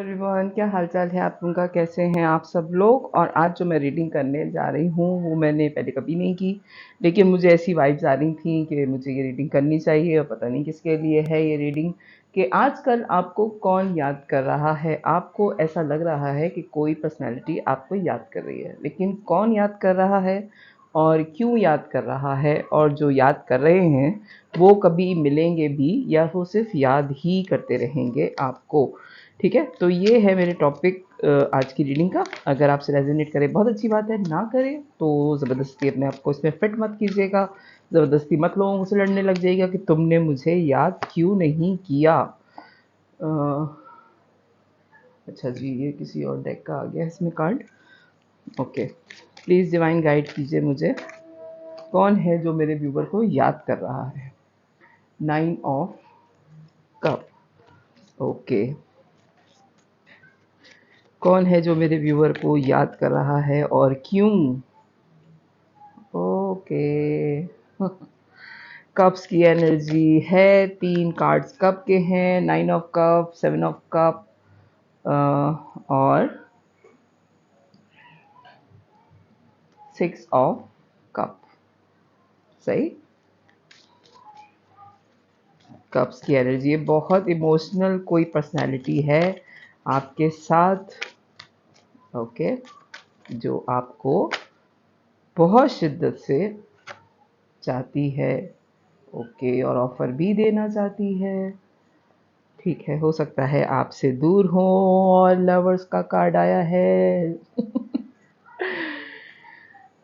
Everyone, क्या हालचाल है आप लोगों का? कैसे हैं आप सब लोग? और आज जो मैं रीडिंग करने जा रही हूँ वो मैंने पहले कभी नहीं की, लेकिन मुझे ऐसी वाइब्स आ रही थी कि मुझे ये रीडिंग करनी चाहिए और पता नहीं किसके लिए है ये रीडिंग। कि आजकल आपको कौन याद कर रहा है। आपको ऐसा लग रहा है कि कोई पर्सनैलिटी आपको याद कर रही है, लेकिन कौन याद कर रहा है और क्यों याद कर रहा है, और जो याद कर रहे हैं वो कभी मिलेंगे भी या वो सिर्फ याद ही करते रहेंगे आपको। ठीक है, तो ये है मेरे टॉपिक आज की रीडिंग का। अगर आपसे रेजोनेट करे बहुत अच्छी बात है, ना करे तो ज़बरदस्ती अपने आप को इसमें फिट मत कीजिएगा। ज़बरदस्ती मत लोगों से लड़ने लग जाइएगा कि तुमने मुझे याद क्यों नहीं किया। अ, अच्छा जी, ये किसी और डेक का आ गया इसमें card. Okay, please divine guide कीजिए मुझे, कौन है जो मेरे व्यूवर को याद कर रहा है। 9 ऑफ कप। ओके, कौन है जो मेरे व्यूवर को याद कर रहा है और क्यों? ओके, कप्स की एनर्जी है। 3 कार्ड्स कप के हैं, 9 ऑफ कप, 7 ऑफ कप और 6 ऑफ कप। सही, कप्स की एनर्जी, बहुत इमोशनल कोई पर्सनालिटी है आपके साथ। ओके, जो आपको बहुत शिद्दत से चाहती है। ओके, और ऑफर भी देना चाहती है। ठीक है, हो सकता है आपसे दूर हो। और लवर्स का कार्ड आया है।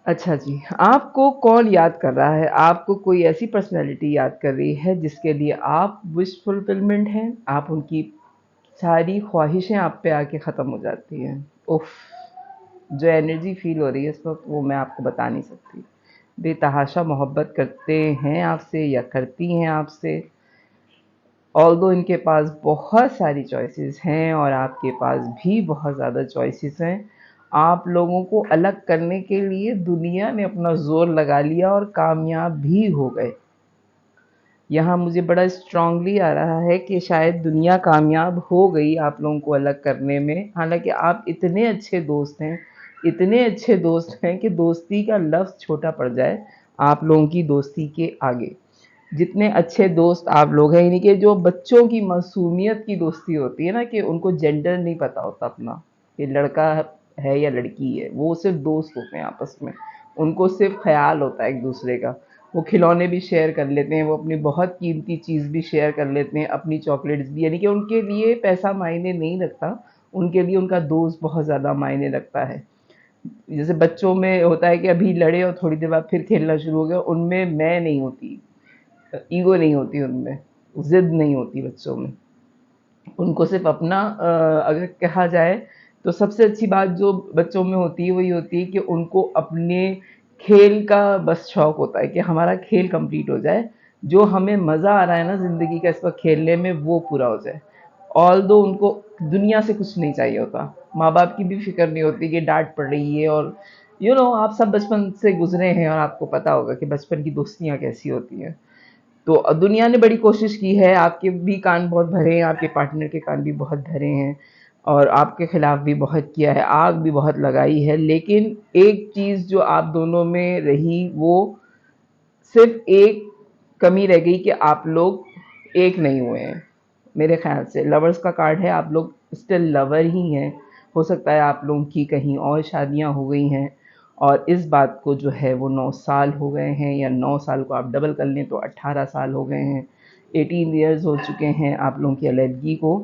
अच्छा जी, आपको कौन याद कर रहा है? आपको कोई ऐसी पर्सनैलिटी याद कर रही है जिसके लिए आप विश फुलफिलमेंट हैं। आप उनकी सारी ख्वाहिशें आप पे आके ख़त्म हो जाती हैं। उफ, जो एनर्जी फील हो रही है इस वक्त वो मैं आपको बता नहीं सकती। बेतहाशा मोहब्बत करते हैं आपसे या करती हैं आपसे। ऑल्दो इनके पास बहुत सारी चॉइसेस हैं और आपके पास भी बहुत ज़्यादा चॉइसेस हैं। आप लोगों को अलग करने के लिए दुनिया ने अपना ज़ोर लगा लिया और कामयाब भी हो गए। यहाँ मुझे बड़ा स्ट्रांगली आ रहा है कि शायद दुनिया कामयाब हो गई आप लोगों को अलग करने में। हालांकि आप इतने अच्छे दोस्त हैं, इतने अच्छे दोस्त हैं कि दोस्ती का लफ्ज़ छोटा पड़ जाए आप लोगों की दोस्ती के आगे। जितने अच्छे दोस्त आप लोग हैं, यानी कि जो बच्चों की मासूमियत की दोस्ती होती है ना, कि उनको जेंडर नहीं पता होता अपना, कि लड़का है या लड़की है, वो सिर्फ दोस्त होते हैं आपस में। उनको सिर्फ ख्याल होता है एक दूसरे का। वो खिलौने भी शेयर कर लेते हैं, वो अपनी बहुत कीमती चीज़ भी शेयर कर लेते हैं, अपनी चॉकलेट्स भी। यानी कि उनके लिए पैसा मायने नहीं रखता, उनके लिए उनका दोस्त बहुत ज़्यादा मायने रखता है। जैसे बच्चों में होता है कि अभी लड़े और थोड़ी देर बाद फिर खेलना शुरू हो गया, उनमें मैं नहीं होती, ईगो नहीं होती उनमें, ज़िद नहीं होती बच्चों में। उनको सिर्फ अपना अगर कहा जाए तो सबसे अच्छी बात जो बच्चों में होती है वही होती है कि उनको अपने खेल का बस शौक होता है कि हमारा खेल कंप्लीट हो जाए। जो हमें मज़ा आ रहा है ना ज़िंदगी का इस वक्त खेलने में, वो पूरा हो जाए। ऑल्दो उनको दुनिया से कुछ नहीं चाहिए होता। माँ बाप की भी फिक्र नहीं होती कि डांट पड़ रही है। और आप सब बचपन से गुजरे हैं और आपको पता होगा कि बचपन की दोस्तियाँ कैसी होती हैं। तो दुनिया ने बड़ी कोशिश की है, आपके भी कान बहुत भरे हैं, आपके पार्टनर के कान भी बहुत भरे हैं, और आपके खिलाफ भी बहुत किया है, आग भी बहुत लगाई है। लेकिन एक चीज़ जो आप दोनों में रही, वो सिर्फ एक कमी रह गई कि आप लोग एक नहीं हुए हैं। मेरे ख्याल से लवर्स का कार्ड है, आप लोग स्टिल लवर ही हैं। हो सकता है आप लोगों की कहीं और शादियां हो गई हैं, और इस बात को जो है वो 9 साल हो गए हैं, या 9 साल को आप डबल कर लें तो 18 साल हो गए हैं। 18 ईयर्स हो चुके हैं आप लोगों की अलहदगी को।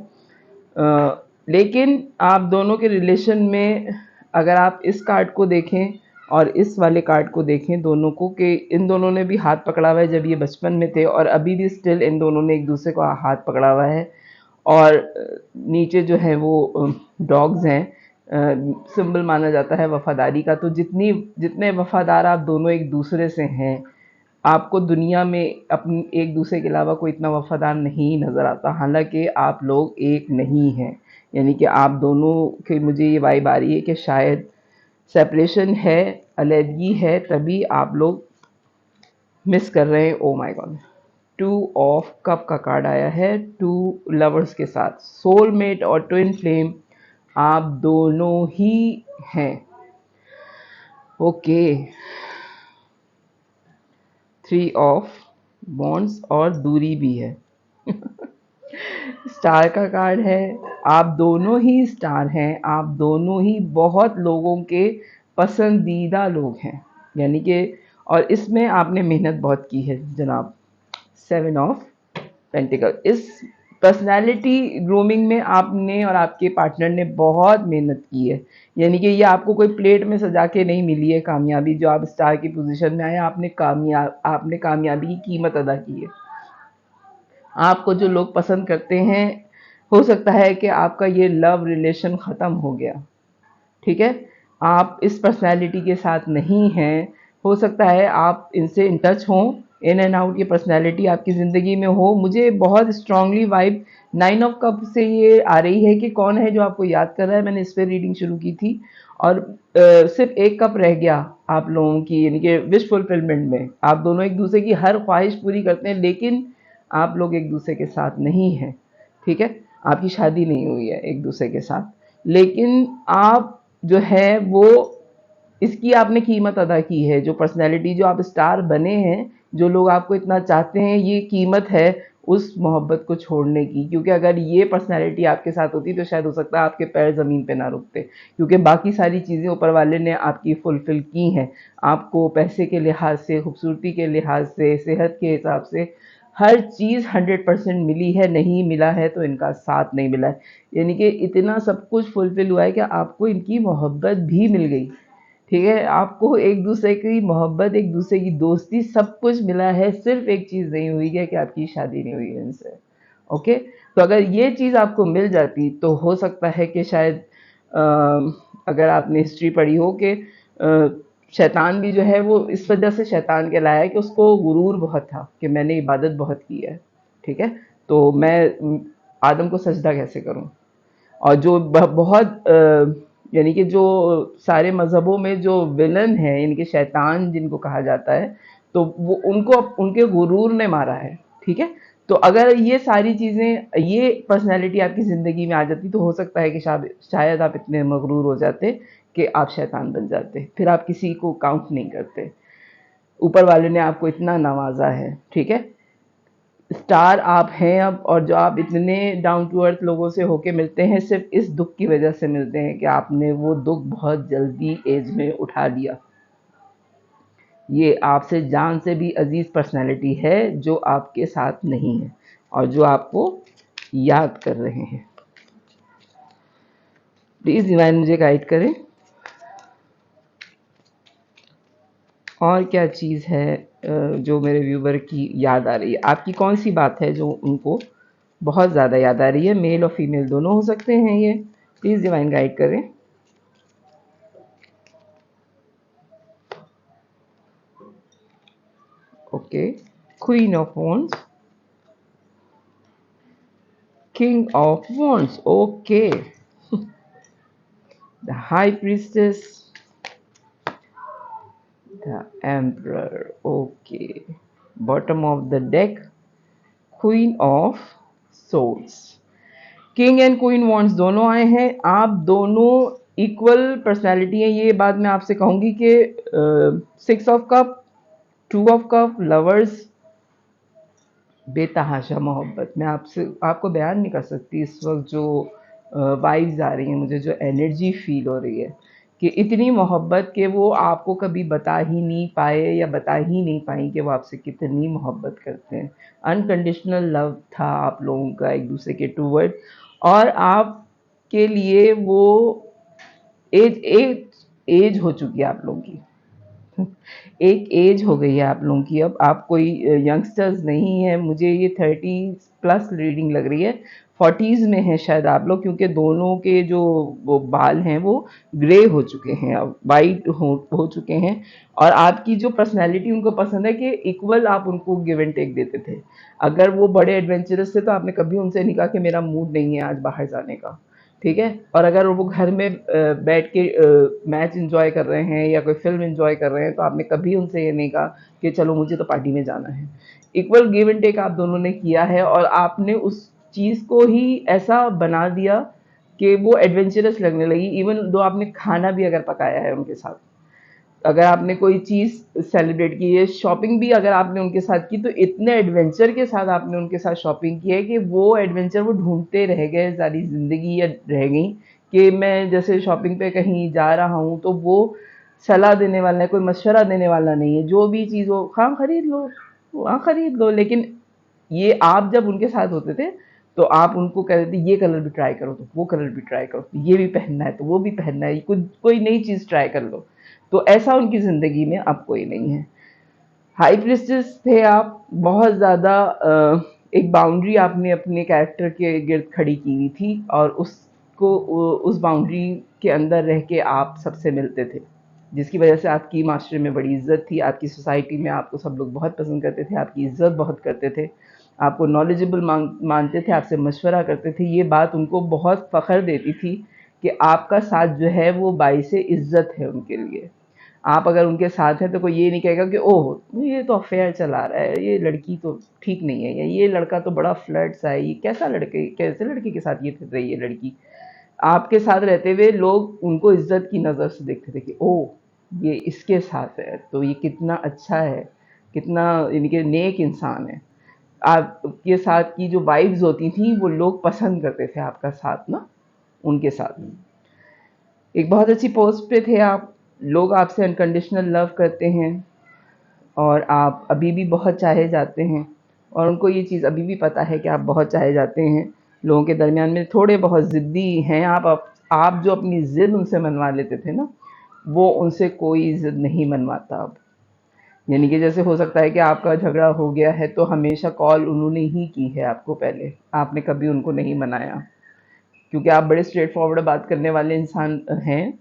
लेकिन आप दोनों के रिलेशन में अगर आप इस कार्ड को देखें और इस वाले कार्ड को देखें, दोनों को, कि इन दोनों ने भी हाथ पकड़ा हुआ है जब ये बचपन में थे, और अभी भी स्टिल इन दोनों ने एक दूसरे को हाथ पकड़ा हुआ है। और नीचे जो है वो डॉग्स हैं, सिंबल माना जाता है वफादारी का। तो जितने वफादार आप दोनों एक दूसरे से हैं, आपको दुनिया में अपनी एक दूसरे के अलावा कोई इतना वफादार नहीं नज़र आता। हालांकि आप लोग एक नहीं हैं, यानी कि आप दोनों की मुझे ये वाइब आ रही है कि शायद सेपरेशन है, अलहदगी है, तभी आप लोग मिस कर रहे हैं। ओ माय गॉड, 2 ऑफ कप का कार्ड आया है। 2 लवर्स के साथ सोलमेट और ट्विन फ्लेम आप दोनों ही हैं। ओके, 3 ऑफ वॉन्ड्स और दूरी भी है। स्टार का कार्ड है, आप दोनों ही स्टार हैं, आप दोनों ही बहुत लोगों के पसंदीदा लोग हैं, यानी कि और इसमें आपने मेहनत बहुत की है जनाब। 7 ऑफ पेंटिकल, इस पर्सनालिटी ग्रूमिंग में आपने और आपके पार्टनर ने बहुत मेहनत की है, यानी कि ये आपको कोई प्लेट में सजा के नहीं मिली है कामयाबी। जो आप स्टार की पोजीशन में आए, आपने कामयाबी की कीमत अदा की है। आपको जो लोग पसंद करते हैं, हो सकता है कि आपका ये लव रिलेशन ख़त्म हो गया, ठीक है, आप इस पर्सनैलिटी के साथ नहीं हैं। हो सकता है आप इनसे इन टच हों, इन एंड आउट, ये पर्सनैलिटी आपकी ज़िंदगी में हो। मुझे बहुत स्ट्रांगली वाइब 9 ऑफ कप से ये आ रही है कि कौन है जो आपको याद कर रहा है। मैंने इस पर रीडिंग शुरू की थी और सिर्फ एक कप रह गया आप लोगों की, यानी कि विश फुलफिलमेंट में आप दोनों एक दूसरे की हर ख्वाहिश पूरी करते हैं, लेकिन आप लोग एक दूसरे के साथ नहीं हैं, ठीक है, आपकी शादी नहीं हुई है एक दूसरे के साथ, लेकिन आप जो है वो इसकी आपने कीमत अदा की है। जो पर्सनैलिटी, जो आप स्टार बने हैं, जो लोग आपको इतना चाहते हैं, ये कीमत है उस मोहब्बत को छोड़ने की। क्योंकि अगर ये पर्सनैलिटी आपके साथ होती तो शायद हो सकता है आपके पैर ज़मीन पे ना रुकते, क्योंकि बाकी सारी चीज़ें ऊपर वाले ने आपकी फुलफ़िल की हैं। आपको पैसे के लिहाज से, खूबसूरती के लिहाज से, सेहत के हिसाब से हर चीज़ 100% मिली है। नहीं मिला है तो इनका साथ नहीं मिला है, यानी कि इतना सब कुछ फुलफ़िल हुआ है कि आपको इनकी मोहब्बत भी मिल गई, ठीक है, आपको एक दूसरे की मोहब्बत, एक दूसरे की दोस्ती, सब कुछ मिला है। सिर्फ एक चीज़ नहीं हुई है कि आपकी शादी नहीं हुई है इनसे। ओके, तो अगर ये चीज़ आपको मिल जाती तो हो सकता है कि शायद अगर आपने हिस्ट्री पढ़ी हो कि शैतान भी जो है वो इस वजह से शैतान कहलाया है कि उसको गुरूर बहुत था कि मैंने इबादत बहुत की है, ठीक है, तो मैं आदम को सजदा कैसे करूं। और जो बहुत यानी कि जो सारे मज़हबों में जो विलन है, यानी कि शैतान जिनको कहा जाता है, तो वो उनको उनके गुरूर ने मारा है, ठीक है। तो अगर ये सारी चीज़ें, ये पर्सनैलिटी आपकी ज़िंदगी में आ जाती तो हो सकता है कि शायद आप इतने मगरूर हो जाते कि आप शैतान बन जाते, फिर आप किसी को काउंट नहीं करते। ऊपर वाले ने आपको इतना नवाजा है, ठीक है, स्टार आप हैं अब, और जो आप इतने डाउन टू अर्थ लोगों से होके मिलते हैं, सिर्फ इस दुख की वजह से मिलते हैं कि आपने वो दुख बहुत जल्दी एज में उठा लिया। ये आपसे जान से भी अजीज पर्सनैलिटी है जो आपके साथ नहीं है और जो आपको याद कर रहे हैं। प्लीज़ डिवाइन मुझे गाइड करें, और क्या चीज़ है जो मेरे व्यूवर की याद आ रही है। आपकी कौन सी बात है जो उनको बहुत ज़्यादा याद आ रही है। मेल और फीमेल दोनों हो सकते हैं ये, प्लीज़ डिवाइन गाइड करें। Okay, queen of wands, king of wands, okay, the high priestess, the emperor, okay, bottom of the deck, queen of souls. King and queen wands दोनों आए हैं। आप दोनों इक्वल पर्सनालिटी हैं। ये बात मैं आपसे कहूँगी कि 6 of cup, 2 of cup, lovers, बेतहाशा मोहब्बत। मैं आपको बयान नहीं कर सकती इस वक्त जो वाइब्स आ रही हैं मुझे, जो एनर्जी फील हो रही है कि इतनी मोहब्बत कि वो आपको कभी बता ही नहीं पाए या बता ही नहीं पाई कि वो आपसे कितनी मोहब्बत करते हैं। अनकंडीशनल लव था आप लोगों का एक दूसरे के टूवर्ड, और आपके लिए वो एज एज एज हो चुकी है आप लोगों की। एक एज हो गई है आप लोगों की, अब आप कोई यंगस्टर्स नहीं है। मुझे ये 30 प्लस रीडिंग लग रही है, 40s में है शायद आप लोग, क्योंकि दोनों के जो वो बाल हैं वो ग्रे हो चुके हैं, अब वाइट हो चुके हैं। और आपकी जो पर्सनैलिटी उनको पसंद है कि इक्वल आप उनको गिव एंड टेक देते थे। अगर वो बड़े एडवेंचरस थे तो आपने कभी उनसे नहीं कहा कि मेरा मूड नहीं है आज बाहर जाने का, ठीक है। और अगर वो घर में बैठ के मैच एंजॉय कर रहे हैं या कोई फिल्म एंजॉय कर रहे हैं तो आपने कभी उनसे ये नहीं कहा कि चलो मुझे तो पार्टी में जाना है। इक्वल गिव एंड टेक आप दोनों ने किया है, और आपने उस चीज़ को ही ऐसा बना दिया कि वो एडवेंचरस लगने लगी। इवन दो आपने खाना भी अगर पकाया है उनके साथ, अगर आपने कोई चीज़ सेलिब्रेट की है, शॉपिंग भी अगर आपने उनके साथ की, तो इतने एडवेंचर के साथ आपने उनके साथ शॉपिंग की है कि वो एडवेंचर वो ढूंढते रह गए सारी ज़िंदगी, या रह गई कि मैं जैसे शॉपिंग पे कहीं जा रहा हूँ तो वो सलाह देने वाला है, कोई मशवरा देने वाला नहीं है, जो भी चीज़ हो हाँ खरीद लो, वहाँ खरीद लो। लेकिन ये आप जब उनके साथ होते थे तो आप उनको कहते थे ये कलर भी ट्राई करो, तो वो कलर भी ट्राई करो, तो ये भी पहनना है तो वो भी पहनना है, कुछ कोई नई चीज़ ट्राई कर लो। तो ऐसा उनकी ज़िंदगी में अब कोई नहीं है। हाई प्रिस्टेस थे आप, बहुत ज़्यादा एक बाउंड्री आपने अपने कैरेक्टर के गिर्द खड़ी की हुई थी, और उसको उस बाउंड्री के अंदर रह के आप सबसे मिलते थे, जिसकी वजह से आपकी माशरे में बड़ी इज्जत थी, आपकी सोसाइटी में आपको सब लोग बहुत पसंद करते थे, आपकी इज्जत बहुत करते थे, आपको नॉलेजेबल मानते थे, आपसे मशवरा करते थे। ये बात उनको बहुत फ़ख्र देती थी कि आपका साथ जो है वो बाइस इज्जत है उनके लिए। आप अगर उनके साथ हैं तो कोई ये नहीं कहेगा कि ओह ये तो अफेयर चला रहा है, ये लड़की तो ठीक नहीं है, या ये लड़का तो बड़ा फ्लर्ट सा है, ये कैसा लड़के कैसे लड़के के साथ ये फिर रही है लड़की। आपके साथ रहते हुए लोग उनको इज्जत की नज़र से देखते थे कि ओह ये इसके साथ है तो ये कितना अच्छा है, कितना यानी कि नेक इंसान है। आपके साथ की जो वाइब्स होती थी वो लोग पसंद करते थे आपका साथ ना, उनके साथ। एक बहुत अच्छी पोस्ट पे थे आप, लोग आपसे अनकंडीशनल लव करते हैं, और आप अभी भी बहुत चाहे जाते हैं, और उनको ये चीज़ अभी भी पता है कि आप बहुत चाहे जाते हैं। लोगों के दरमियान में थोड़े बहुत ज़िद्दी हैं आप जो अपनी ज़िद उनसे मनवा लेते थे ना, वो उनसे कोई ज़िद नहीं मनवाता अब। यानी कि जैसे हो सकता है कि आपका झगड़ा हो गया है तो हमेशा कॉल उन्होंने ही की है आपको पहले, आपने कभी उनको नहीं मनाया, क्योंकि आप बड़े स्ट्रेट फॉरवर्ड बात करने वाले इंसान हैं।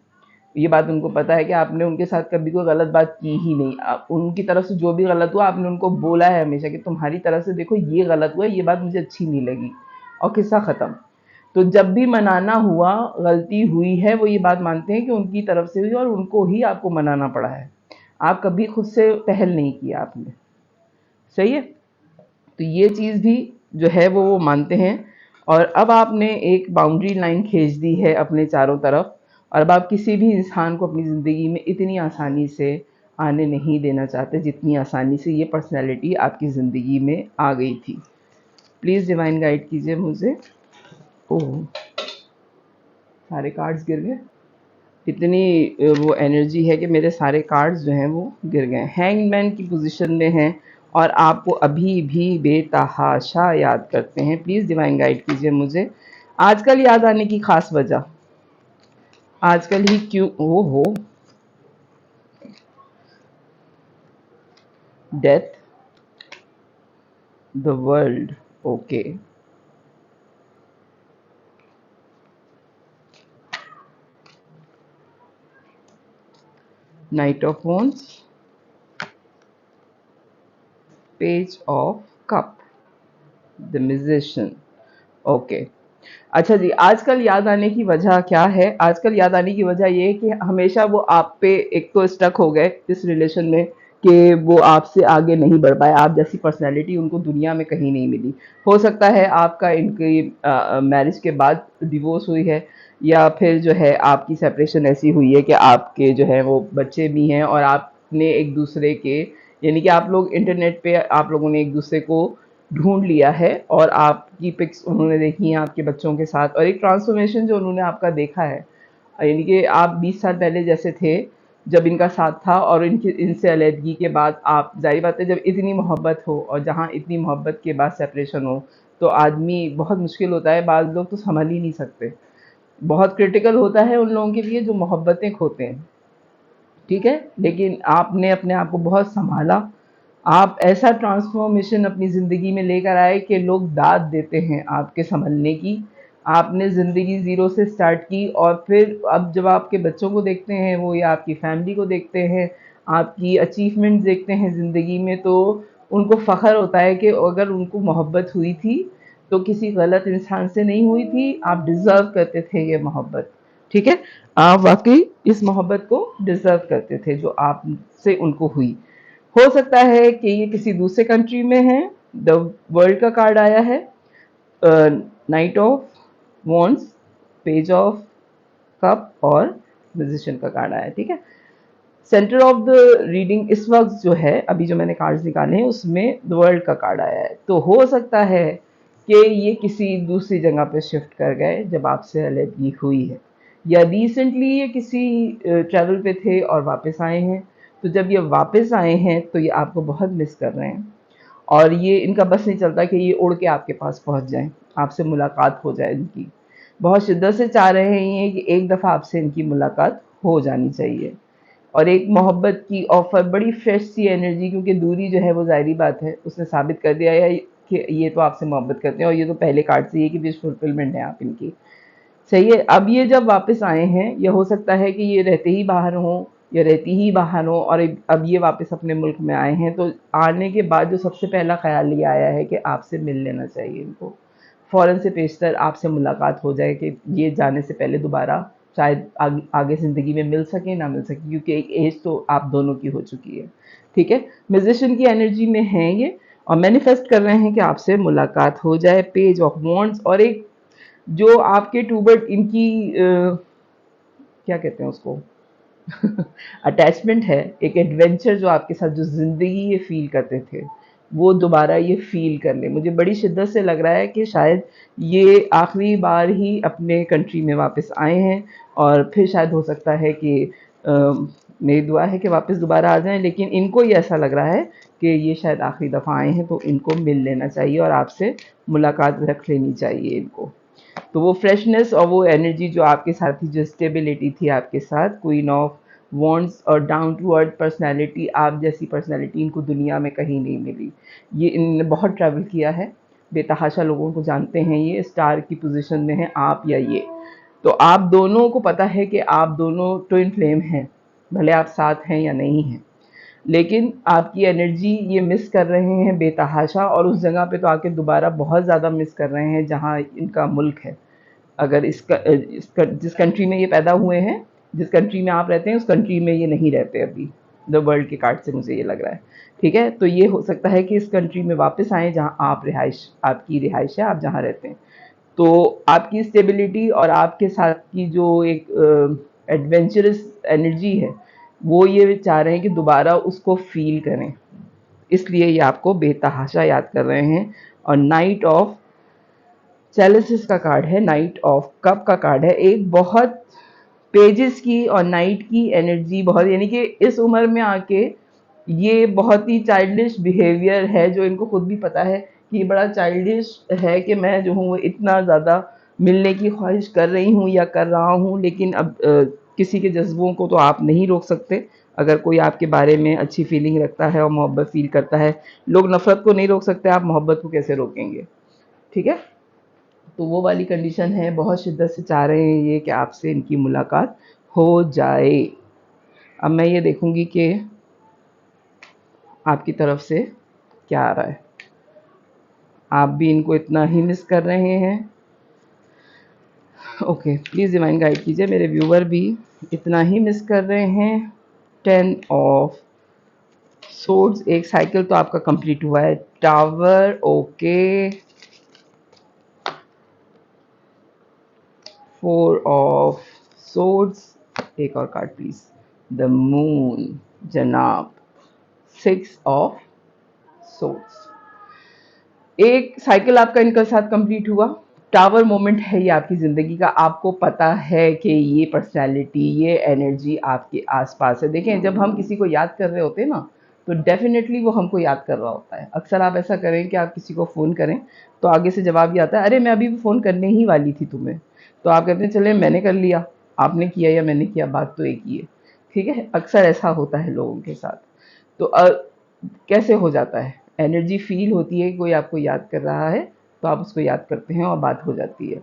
ये बात उनको पता है कि आपने उनके साथ कभी कोई गलत बात की ही नहीं। आप उनकी तरफ से जो भी गलत हुआ आपने उनको बोला है हमेशा कि तुम्हारी तरफ से देखो ये गलत हुआ, ये बात मुझे अच्छी नहीं लगी, और किस्सा ख़त्म। तो जब भी मनाना हुआ, गलती हुई है, वो ये बात मानते हैं कि उनकी तरफ से हुई और उनको ही आपको मनाना पड़ा है। आप कभी खुद से पहल नहीं किया आपने, सही है। तो ये चीज़ भी जो है वो मानते हैं। और अब आपने एक बाउंड्री लाइन खींच दी है अपने चारों तरफ, और अब आप किसी भी इंसान को अपनी ज़िंदगी में इतनी आसानी से आने नहीं देना चाहते जितनी आसानी से ये पर्सनैलिटी आपकी ज़िंदगी में आ गई थी। प्लीज़ डिवाइन गाइड कीजिए मुझे। ओह, सारे कार्ड्स गिर गए। इतनी वो एनर्जी है कि मेरे सारे कार्ड्स जो हैं वो गिर गए। हैंगमैन की पोजीशन में हैं और आपको अभी भी बेतहाशा याद करते हैं। प्लीज़ डिवाइन गाइड कीजिए मुझे। आजकल याद आने की ख़ास वजह, आजकल ही क्यों? हो death, the world, okay. Night of wands, page of cup, the musician, okay. अच्छा जी, आजकल याद आने की वजह क्या है? आजकल याद आने की वजह ये है कि हमेशा वो आप पे एक तो स्टक हो गए इस रिलेशन में, कि वो आपसे आगे नहीं बढ़ पाए। आप जैसी पर्सनैलिटी उनको दुनिया में कहीं नहीं मिली। हो सकता है आपका इनकी मैरिज के बाद डिवोर्स हुई है, या फिर जो है आपकी सेपरेशन ऐसी हुई है कि आपके जो है वो बच्चे भी हैं, और आपने एक दूसरे के यानी कि आप लोग इंटरनेट पे आप लोगों ने एक दूसरे को ढूंढ लिया है, और आपकी पिक्स उन्होंने देखी हैं आपके बच्चों के साथ, और एक ट्रांसफॉर्मेशन जो उन्होंने आपका देखा है। यानी कि आप 20 साल पहले जैसे थे जब इनका साथ था, और इनकी इनसे अलहदगी के बाद आप, जाहिर बात है जब इतनी मोहब्बत हो और जहाँ इतनी मोहब्बत के बाद सेपरेशन हो, तो आदमी बहुत मुश्किल होता है, बाद लोग तो संभल ही नहीं सकते। बहुत क्रिटिकल होता है उन लोगों के लिए जो मोहब्बतें खोते हैं, ठीक है। लेकिन आपने अपने आप को बहुत संभाला। आप ऐसा ट्रांसफॉर्मेशन अपनी ज़िंदगी में लेकर आए कि लोग दाद देते हैं आपके संभलने की। आपने ज़िंदगी ज़ीरो से स्टार्ट की, और फिर अब जब आपके बच्चों को देखते हैं वो, या आपकी फैमिली को देखते हैं, आपकी अचीवमेंट्स देखते हैं ज़िंदगी में, तो उनको फ़ख्र होता है कि अगर उनको मोहब्बत हुई थी तो किसी गलत इंसान से नहीं हुई थी, आप डिज़र्व करते थे ये मोहब्बत, ठीक है। आप वाकई इस मोहब्बत को डिज़र्व करते थे जो आपसे उनको हुई। हो सकता है कि ये किसी दूसरे कंट्री में है। द वर्ल्ड का कार्ड आया है, night of wands, page of cup और म्यूजिशियन का कार्ड आया, ठीक है। सेंटर ऑफ द रीडिंग इस वक्त जो है, अभी जो मैंने कार्ड्स निकाले हैं उसमें द वर्ल्ड का कार्ड आया है। तो हो सकता है कि ये किसी दूसरी जगह पे शिफ्ट कर गए जब आपसे अलग हुई है, या रिसेंटली ये किसी ट्रैवल पे थे और वापस आए हैं। तो जब ये वापस आए हैं तो ये आपको बहुत मिस कर रहे हैं, और ये इनका बस नहीं चलता कि ये उड़ के आपके पास पहुंच जाएं, आपसे मुलाकात हो जाए इनकी। बहुत शिद्दत से चाह रहे हैं ये कि एक दफ़ा आपसे इनकी मुलाकात हो जानी चाहिए, और एक मोहब्बत की ऑफर, बड़ी फ्रेश सी एनर्जी, क्योंकि दूरी जो है वो ज़ाहिरी बात है उसने साबित कर दिया है कि ये तो आपसे मोहब्बत करते हैं, और ये तो पहले कार्ड से ये कि विश फुलफिलमेंट है आप इनकी। सही है। अब ये जब वापस आए हैं, यह हो सकता है कि ये रहते ही बाहर हों या रहती ही बाहर हों, और अब ये वापस अपने मुल्क में आए हैं, तो आने के बाद जो सबसे पहला ख्याल ये आया है कि आपसे मिल लेना चाहिए इनको, फ़ौरन से पेशतर आपसे मुलाकात हो जाए कि ये जाने से पहले दोबारा शायद आगे ज़िंदगी में मिल सके ना मिल सके, क्योंकि एक एज तो आप दोनों की हो चुकी है, ठीक है। म्यूजिशियन की एनर्जी में हैं ये, और मैनिफेस्ट कर रहे हैं कि आपसे मुलाकात हो जाए। पेज ऑफ वॉन्ड्स, और एक जो आपके टूबर्ड इनकी क्या कहते हैं उसको अटैचमेंट है, एक एडवेंचर जो आपके साथ, जो ज़िंदगी ये फील करते थे, वो दोबारा ये फील कर ले। मुझे बड़ी शिद्दत से लग रहा है कि शायद ये आखिरी बार ही अपने कंट्री में वापस आए हैं, और फिर शायद हो सकता है कि मेरी दुआ है कि वापस दोबारा आ जाएं, लेकिन इनको ये ऐसा लग रहा है कि ये शायद आखिरी दफ़ा आए हैं, तो इनको मिल लेना चाहिए और आपसे मुलाकात रख लेनी चाहिए इनको। तो वो फ्रेशनेस और वो एनर्जी जो आपके साथ थी, जो स्टेबिलिटी थी आपके साथ, क्वीन ऑफ वॉन्ड्स और डाउन टू अर्थ पर्सनैलिटी, आप जैसी पर्सनैलिटी इनको दुनिया में कहीं नहीं मिली। ये इनने बहुत ट्रैवल किया है, बेतहाशा लोगों को जानते हैं, ये स्टार की पोजीशन में हैं आप या ये। तो आप दोनों को पता है कि आप दोनों ट्विन फ्लेम हैं, भले आप साथ हैं या नहीं हैं, लेकिन आपकी एनर्जी ये मिस कर रहे हैं बेतहाशा, और उस जगह पे तो आके दोबारा बहुत ज़्यादा मिस कर रहे हैं जहाँ इनका मुल्क है। अगर इसका जिस कंट्री में ये पैदा हुए हैं, जिस कंट्री में आप रहते हैं, उस कंट्री में ये नहीं रहते अभी, द वर्ल्ड के कार्ड से मुझे ये लग रहा है, ठीक है। तो ये हो सकता है कि इस कंट्री में वापस आएँ जहाँ आपकी रिहाइश है, आप जहाँ रहते हैं। तो आपकी स्टेबिलिटी और आपके साथ की जो एक एडवेंचरस एनर्जी है, वो ये चाह रहे हैं कि दोबारा उसको फ़ील करें, इसलिए ये आपको बेतहाशा याद कर रहे हैं। और नाइट ऑफ चैलिसेस का कार्ड है, नाइट ऑफ कप का कार्ड है, एक बहुत पेजेस की और नाइट की एनर्जी, बहुत, यानी कि इस उम्र में आके ये बहुत ही चाइल्डिश बिहेवियर है, जो इनको खुद भी पता है कि ये बड़ा चाइल्डिश है कि मैं जो हूँ इतना ज़्यादा मिलने की ख्वाहिश कर रही हूँ या कर रहा हूँ, लेकिन अब किसी के जज्बों को तो आप नहीं रोक सकते। अगर कोई आपके बारे में अच्छी फीलिंग रखता है और मोहब्बत फील करता है, लोग नफ़रत को नहीं रोक सकते, आप मोहब्बत को कैसे रोकेंगे, ठीक है। तो वो वाली कंडीशन है, बहुत शिद्दत से चाह रहे हैं ये कि आपसे इनकी मुलाकात हो जाए। अब मैं ये देखूंगी कि आपकी तरफ से क्या आ रहा है। आप भी इनको इतना ही मिस कर रहे हैं, ओके, प्लीज़ डिवाइन गाइड कीजिए। मेरे व्यूवर भी इतना ही मिस कर रहे हैं। 10 ऑफ सोर्ड्स, एक साइकिल तो आपका कंप्लीट हुआ है। Tower, okay. 4 ऑफ सोर्ड्स, एक और कार्ड प्लीज। द मून, जनाब। 6 ऑफ सोर्ड्स, एक साइकिल आपका इनके साथ कंप्लीट हुआ। टावर मोमेंट है ये आपकी ज़िंदगी का, आपको पता है कि ये पर्सनैलिटी, ये एनर्जी आपके आसपास है। देखें, जब हम किसी को याद कर रहे होते हैं ना, तो डेफिनेटली वो हमको याद कर रहा होता है। अक्सर आप ऐसा करें कि आप किसी को फ़ोन करें तो आगे से जवाब ये आता है, अरे मैं अभी फ़ोन करने ही वाली थी तुम्हें। तो आप कहते हैं चले मैंने कर लिया, आपने किया या मैंने किया, बात तो एक ही है, ठीक है। अक्सर ऐसा होता है लोगों के साथ। तो कैसे हो जाता है, एनर्जी फील होती है, कोई आपको याद कर रहा है तो आप उसको याद करते हैं और बात हो जाती है।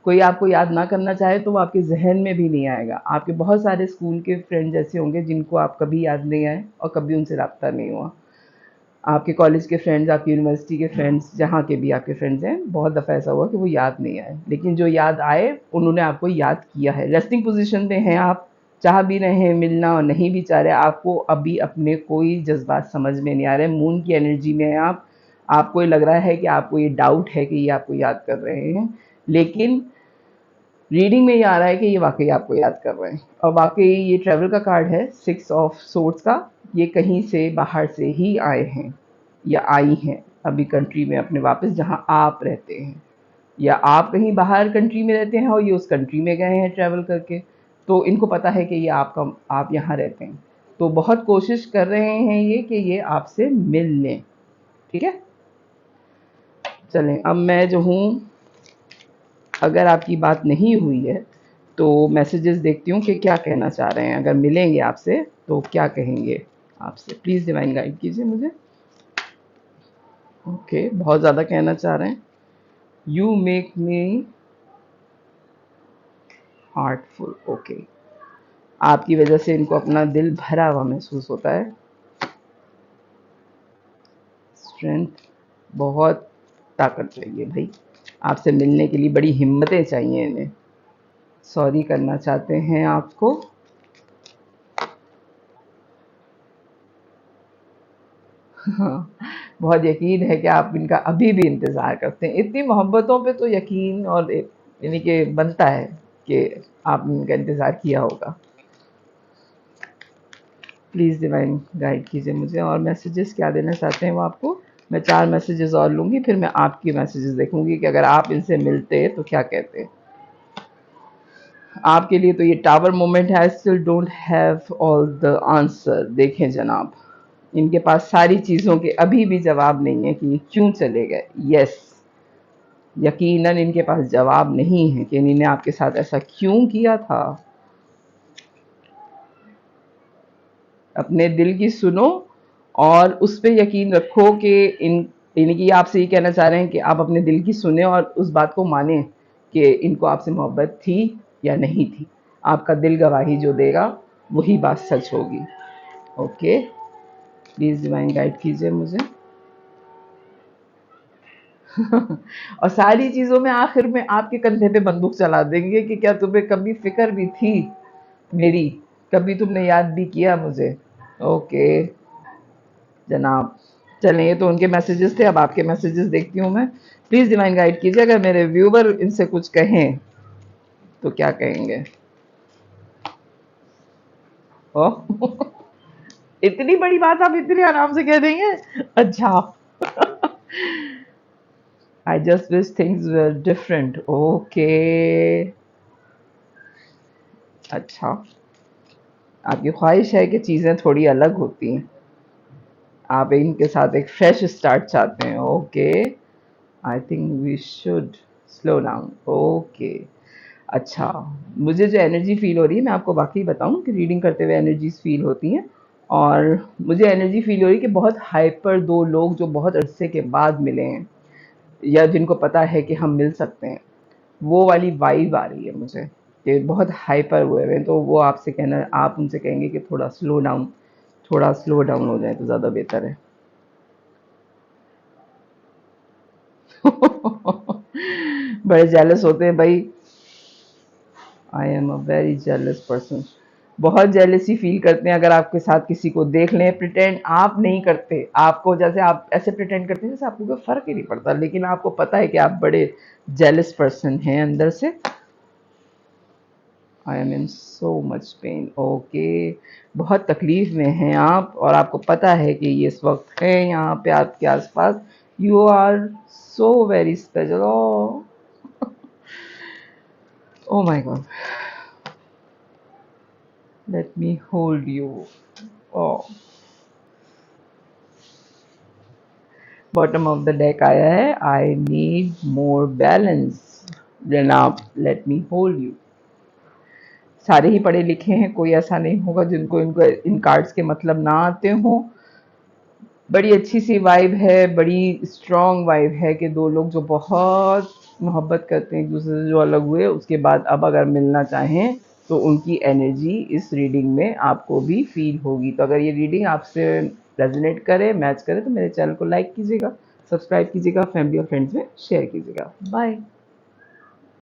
कोई आपको याद ना करना चाहे तो वो आपके जहन में भी नहीं आएगा। आपके बहुत सारे स्कूल के फ्रेंड्स ऐसे होंगे जिनको आप कभी याद नहीं आए और कभी उनसे रब्ता नहीं हुआ। आपके कॉलेज के फ्रेंड्स, आपकी यूनिवर्सिटी के फ्रेंड्स, जहाँ के भी आपके फ्रेंड्स हैं, बहुत दफ़ा ऐसा हुआ कि वो याद नहीं आए, लेकिन जो याद आए उन्होंने आपको याद किया है। रेस्टिंग पोजीशन में हैं आप, चाह भी रहे हैं मिलना और नहीं भी चाह रहे, आपको अभी अपने कोई जज्बात समझ में नहीं आ रहे। मून की एनर्जी में है आप, आपको ये लग रहा है कि आपको ये डाउट है कि ये आपको याद कर रहे हैं, लेकिन रीडिंग में ये आ रहा है कि ये वाकई आपको याद कर रहे हैं, और वाकई ये ट्रैवल का कार्ड है, 6 ऑफ सोर्ड्स का। ये कहीं से बाहर से ही आए हैं या आई हैं अभी कंट्री में अपने वापस, जहाँ आप रहते हैं, या आप कहीं बाहर कंट्री में रहते हैं और ये उस कंट्री में गए हैं ट्रैवल करके। तो इनको पता है कि ये आप यहाँ रहते हैं, तो बहुत कोशिश कर रहे हैं ये कि ये आपसे मिल लें। ठीक है, चलें अब मैं जो हूँ, अगर आपकी बात नहीं हुई है तो मैसेजेस देखती हूँ कि क्या कहना चाह रहे हैं। अगर मिलेंगे आपसे तो क्या कहेंगे आपसे, प्लीज़ डिवाइन गाइड कीजिए मुझे। ओके, बहुत ज़्यादा कहना चाह रहे हैं। You make me heartful. Okay, आपकी वजह से इनको अपना दिल भरा हुआ महसूस होता है। स्ट्रेंथ, बहुत ताकत चाहिए भाई, आपसे मिलने के लिए बड़ी हिम्मतें चाहिए इन्हें। सॉरी करना चाहते हैं आपको। हाँ, बहुत यकीन है कि आप इनका अभी भी इंतज़ार करते हैं। इतनी मोहब्बतों पे तो यकीन और यानी कि बनता है कि आपने इनका इंतज़ार किया होगा। प्लीज़ डिवाइन गाइड कीजिए मुझे, और मैसेजेस क्या देना चाहते हैं वो आपको। मैं 4 मैसेजेस और लूँगी, फिर मैं आपकी मैसेजेस देखूँगी कि अगर आप इनसे मिलते तो क्या कहते। आपके लिए तो ये टावर मोमेंट है। I still don't have all the answer. देखें जनाब, इनके पास सारी चीज़ों के अभी भी जवाब नहीं है कि ये क्यों चले गए। यस, यकीनन इनके पास जवाब नहीं है कि इन्होंने आपके साथ ऐसा क्यों किया था। अपने दिल की सुनो और उस पे यकीन रखो कि इनकी आपसे ये कहना चाह रहे हैं कि आप अपने दिल की सुने और उस बात को माने कि इनको आपसे मोहब्बत थी या नहीं थी। आपका दिल गवाही जो देगा वही बात सच होगी। ओके, प्लीज़ डिवाइन गाइड कीजिए मुझे। और सारी चीज़ों में आखिर में आपके कंधे पे बंदूक चला देंगे कि क्या तुम्हें कभी फिक्र भी थी मेरी, कभी तुमने याद भी किया मुझे। ओके जनाब, चलें, ये तो उनके मैसेजेस थे। अब आपके मैसेजेस देखती हूँ मैं। प्लीज़ डिवाइन गाइड कीजिए, अगर मेरे व्यूवर इनसे कुछ कहें तो क्या कहेंगे। ओह इतनी बड़ी बात आप इतने आराम से कह देंगे। अच्छा I just wish things were different. Okay, अच्छा, आपकी ख्वाहिश है कि चीज़ें थोड़ी अलग होती हैं, आप इनके साथ एक फ्रेश स्टार्ट चाहते हैं। Okay, I think we should slow down. Okay, अच्छा, मुझे जो एनर्जी फील हो रही है, मैं आपको वाकई बताऊं कि रीडिंग करते हुए एनर्जीज फील होती हैं, और मुझे एनर्जी फील हो रही है कि बहुत हाइपर दो लोग जो बहुत अरसे के बाद मिले हैं या जिनको पता है कि हम मिल सकते हैं, वो वाली वाइब आ रही है मुझे कि बहुत हाइपर हुए हुए हैं। तो वो आपसे कहना, आप उनसे कहेंगे कि थोड़ा स्लो डाउन हो जाए तो ज़्यादा बेहतर है। बड़े जेलस होते हैं भाई। I am a very jealous person. बहुत जेलसी फील करते हैं अगर आपके साथ किसी को देख लें। प्रिटेंड आप नहीं करते, आपको जैसे आप ऐसे प्रिटेंड करते हैं जैसे आपको कोई फर्क ही नहीं पड़ता, लेकिन आपको पता है कि आप बड़े जेलस पर्सन हैं अंदर से। I am in so much pain. Okay, बहुत तकलीफ में हैं आप, और आपको पता है कि ये इस वक्त है यहाँ पे आपके आसपास। You are so very special. Oh my god, let me hold you. Oh, bottom of the deck आया है, आई नीड मोर बैलेंस। जनाब, लेट मी होल्ड यू। सारे ही पढ़े लिखे हैं, कोई ऐसा नहीं होगा जिनको इनको इन कार्ड्स के मतलब ना आते हों। बड़ी अच्छी सी वाइब है, बड़ी स्ट्रॉन्ग वाइब है कि दो लोग जो बहुत मोहब्बत करते हैं एक दूसरे से, जो अलग हुए उसके बाद अब अगर मिलना चाहें तो उनकी एनर्जी इस रीडिंग में आपको भी फील होगी। तो अगर ये रीडिंग आपसे रेजोनेट करे, मैच करे, तो मेरे चैनल को लाइक कीजिएगा, सब्सक्राइब कीजिएगा, फैमिली और फ्रेंड्स में शेयर कीजिएगा। बाय।